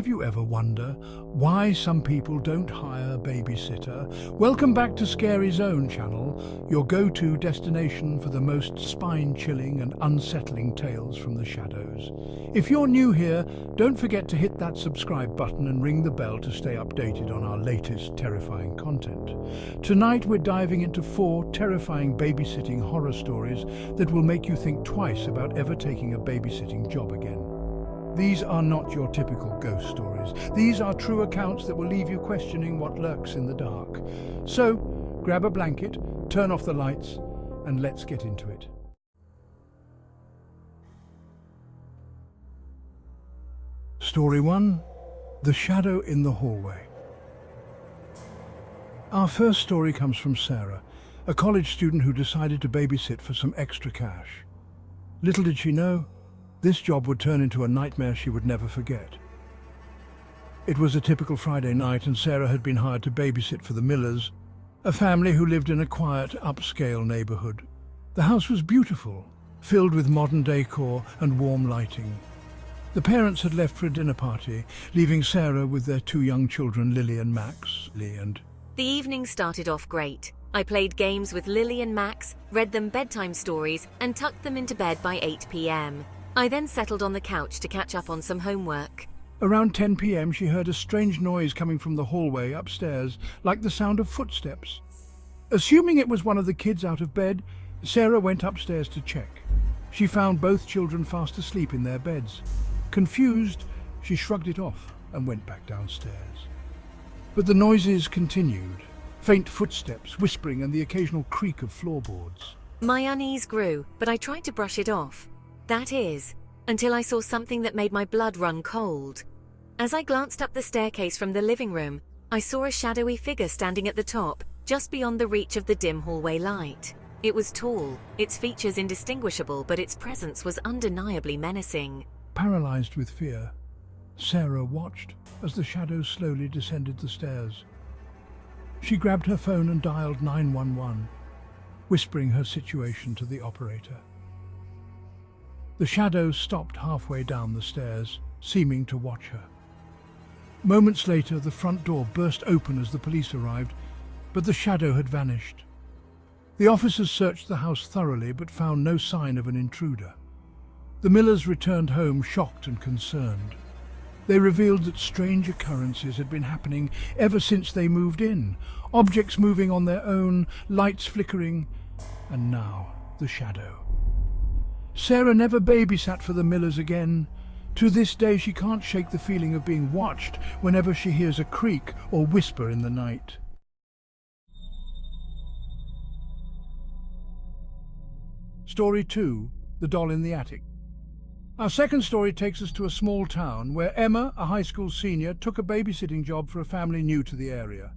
Have you ever wondered why some people don't hire a babysitter? Welcome back to Scary Zone channel, your go-to destination for the most spine-chilling and unsettling tales from the shadows. If you're new here, don't forget to hit that subscribe button and ring the bell to stay updated on our latest terrifying content. Tonight we're diving into 4 terrifying babysitting horror stories that will make you think twice about ever taking a babysitting job again. These are not your typical ghost stories. These are true accounts that will leave you questioning what lurks in the dark. So, grab a blanket, turn off the lights, and let's get into it. Story 1. The Shadow in the Hallway. Our first story comes from Sarah, a college student who decided to babysit for some extra cash. Little did she know, this job would turn into a nightmare she would never forget. It was a typical Friday night and Sarah had been hired to babysit for the Millers, a family who lived in a quiet, upscale neighborhood. The house was beautiful, filled with modern decor and warm lighting. The parents had left for a dinner party, leaving Sarah with their 2 young children, Lily and Max. The evening started off great. I played games with Lily and Max, read them bedtime stories, and tucked them into bed by 8 p.m. I then settled on the couch to catch up on some homework. Around 10 p.m. she heard a strange noise coming from the hallway upstairs, like the sound of footsteps. Assuming it was one of the kids out of bed, Sarah went upstairs to check. She found both children fast asleep in their beds. Confused, she shrugged it off and went back downstairs. But the noises continued. Faint footsteps, whispering, and the occasional creak of floorboards. My unease grew, but I tried to brush it off. That is, until I saw something that made my blood run cold. As I glanced up the staircase from the living room, I saw a shadowy figure standing at the top, just beyond the reach of the dim hallway light. It was tall, its features indistinguishable, but its presence was undeniably menacing. Paralyzed with fear, Sarah watched as the shadow slowly descended the stairs. She grabbed her phone and dialed 911, whispering her situation to the operator. The shadow stopped halfway down the stairs, seeming to watch her. Moments later, the front door burst open as the police arrived, but the shadow had vanished. The officers searched the house thoroughly but found no sign of an intruder. The Millers returned home shocked and concerned. They revealed that strange occurrences had been happening ever since they moved in. Objects moving on their own, lights flickering, and now the shadow. Sarah never babysat for the Millers again. To this day she can't shake the feeling of being watched whenever she hears a creak or whisper in the night. Story 2. The Doll in the Attic. Our second story takes us to a small town where Emma, a high school senior, took a babysitting job for a family new to the area.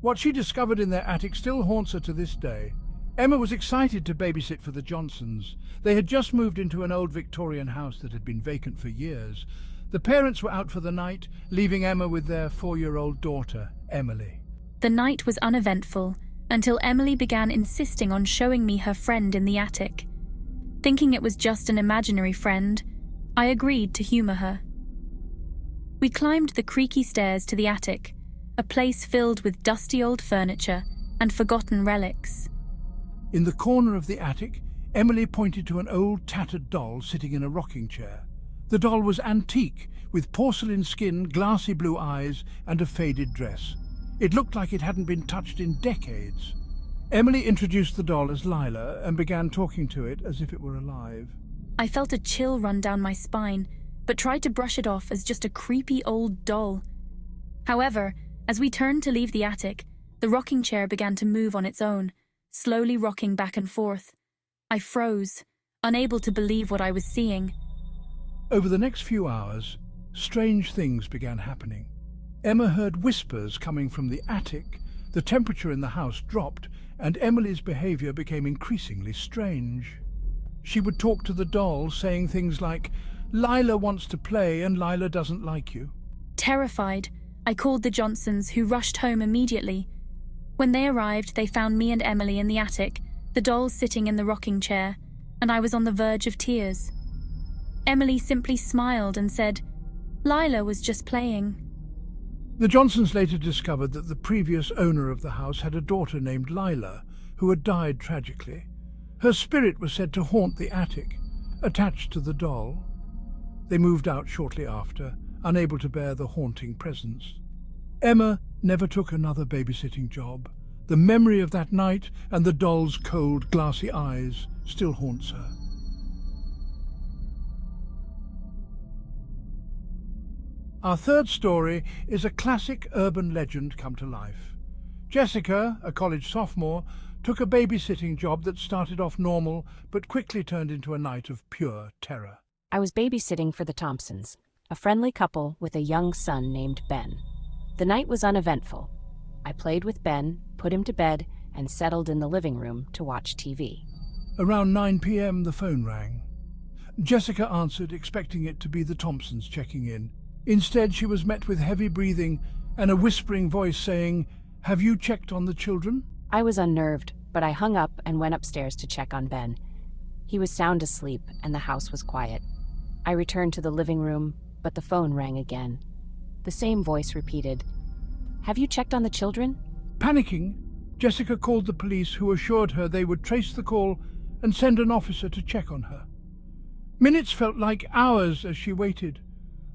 What she discovered in their attic still haunts her to this day. Emma was excited to babysit for the Johnsons. They had just moved into an old Victorian house that had been vacant for years. The parents were out for the night, leaving Emma with their 4-year-old daughter, Emily. The night was uneventful until Emily began insisting on showing me her friend in the attic. Thinking it was just an imaginary friend, I agreed to humor her. We climbed the creaky stairs to the attic, a place filled with dusty old furniture and forgotten relics. In the corner of the attic, Emily pointed to an old tattered doll sitting in a rocking chair. The doll was antique, with porcelain skin, glassy blue eyes, and a faded dress. It looked like it hadn't been touched in decades. Emily introduced the doll as Lila and began talking to it as if it were alive. I felt a chill run down my spine, but tried to brush it off as just a creepy old doll. However, as we turned to leave the attic, the rocking chair began to move on its own, slowly rocking back and forth. I froze, unable to believe what I was seeing. Over the next few hours, strange things began happening. Emma heard whispers coming from the attic, the temperature in the house dropped, and Emily's behavior became increasingly strange. She would talk to the doll, saying things like, "Lila wants to play and Lila doesn't like you." Terrified, I called the Johnsons, who rushed home immediately. When they arrived, they found me and Emily in the attic, the doll sitting in the rocking chair, and I was on the verge of tears. Emily simply smiled and said, Lila was just playing. The Johnsons later discovered that the previous owner of the house had a daughter named Lila, who had died tragically. Her spirit was said to haunt the attic, attached to the doll. They moved out shortly after, unable to bear the haunting presence. Emma never took another babysitting job. The memory of that night and the doll's cold, glassy eyes still haunts her. Our third story is a classic urban legend come to life. Jessica, a college sophomore, took a babysitting job that started off normal but quickly turned into a night of pure terror. I was babysitting for the Thompsons, a friendly couple with a young son named Ben. The night was uneventful. I played with Ben, put him to bed, and settled in the living room to watch TV. Around 9 p.m. the phone rang. Jessica answered, expecting it to be the Thompsons checking in. Instead, she was met with heavy breathing and a whispering voice saying, "Have you checked on the children?" I was unnerved, but I hung up and went upstairs to check on Ben. He was sound asleep and the house was quiet. I returned to the living room, but the phone rang again. The same voice repeated, "Have you checked on the children?" Panicking, Jessica called the police, who assured her they would trace the call and send an officer to check on her. Minutes felt like hours as she waited.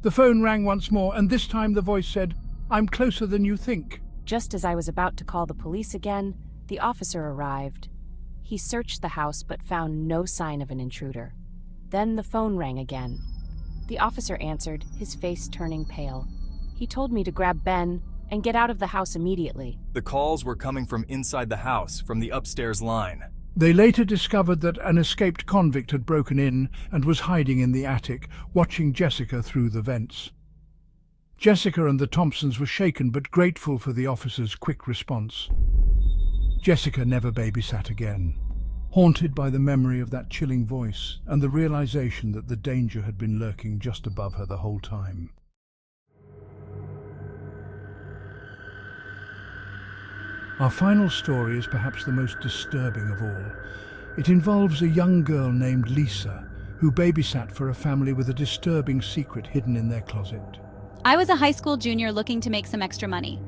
The phone rang once more, and this time the voice said, "I'm closer than you think." Just as I was about to call the police again, the officer arrived. He searched the house but found no sign of an intruder. Then the phone rang again. The officer answered, his face turning pale. He told me to grab Ben and get out of the house immediately. The calls were coming from inside the house, from the upstairs line. They later discovered that an escaped convict had broken in and was hiding in the attic, watching Jessica through the vents. Jessica and the Thompsons were shaken but grateful for the officer's quick response. Jessica never babysat again, haunted by the memory of that chilling voice and the realization that the danger had been lurking just above her the whole time. Our final story is perhaps the most disturbing of all. It involves a young girl named Lisa, who babysat for a family with a disturbing secret hidden in their closet. I was a high school junior looking to make some extra money.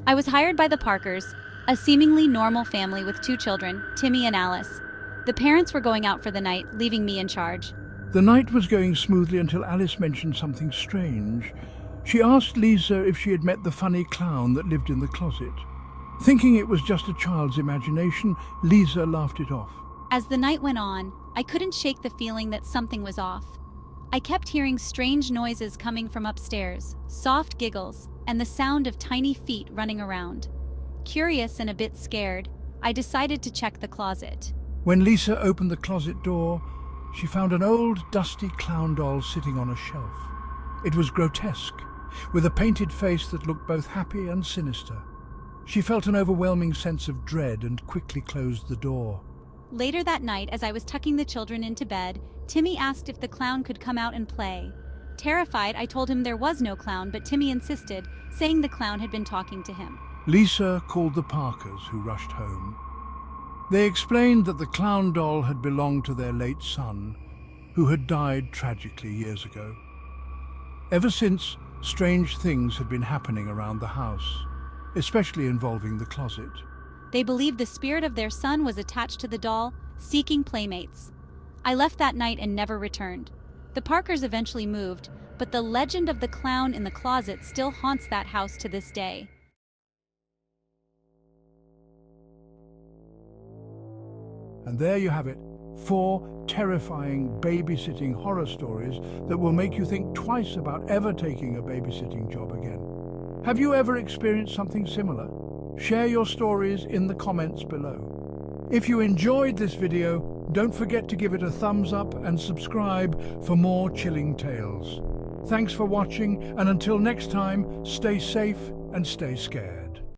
I was hired by the Parkers, a seemingly normal family with 2 children, Timmy and Alice. The parents were going out for the night, leaving me in charge. The night was going smoothly until Alice mentioned something strange. She asked Lisa if she had met the funny clown that lived in the closet. Thinking it was just a child's imagination, Lisa laughed it off. As the night went on, I couldn't shake the feeling that something was off. I kept hearing strange noises coming from upstairs, soft giggles, and the sound of tiny feet running around. Curious and a bit scared, I decided to check the closet. When Lisa opened the closet door, she found an old, dusty clown doll sitting on a shelf. It was grotesque, with a painted face that looked both happy and sinister. She felt an overwhelming sense of dread and quickly closed the door. Later that night, as I was tucking the children into bed, Timmy asked if the clown could come out and play. Terrified, I told him there was no clown, but Timmy insisted, saying the clown had been talking to him. Lisa called the Parkers, who rushed home. They explained that the clown doll had belonged to their late son, who had died tragically years ago. Ever since, strange things had been happening around the house, especially involving the closet. They believed the spirit of their son was attached to the doll, seeking playmates. I left that night and never returned. The Parkers eventually moved, but the legend of the clown in the closet still haunts that house to this day. And there you have it, 4 terrifying babysitting horror stories that will make you think twice about ever taking a babysitting job again. Have you ever experienced something similar? Share your stories in the comments below. If you enjoyed this video, don't forget to give it a thumbs up and subscribe for more chilling tales. Thanks for watching, and until next time, stay safe and stay scared.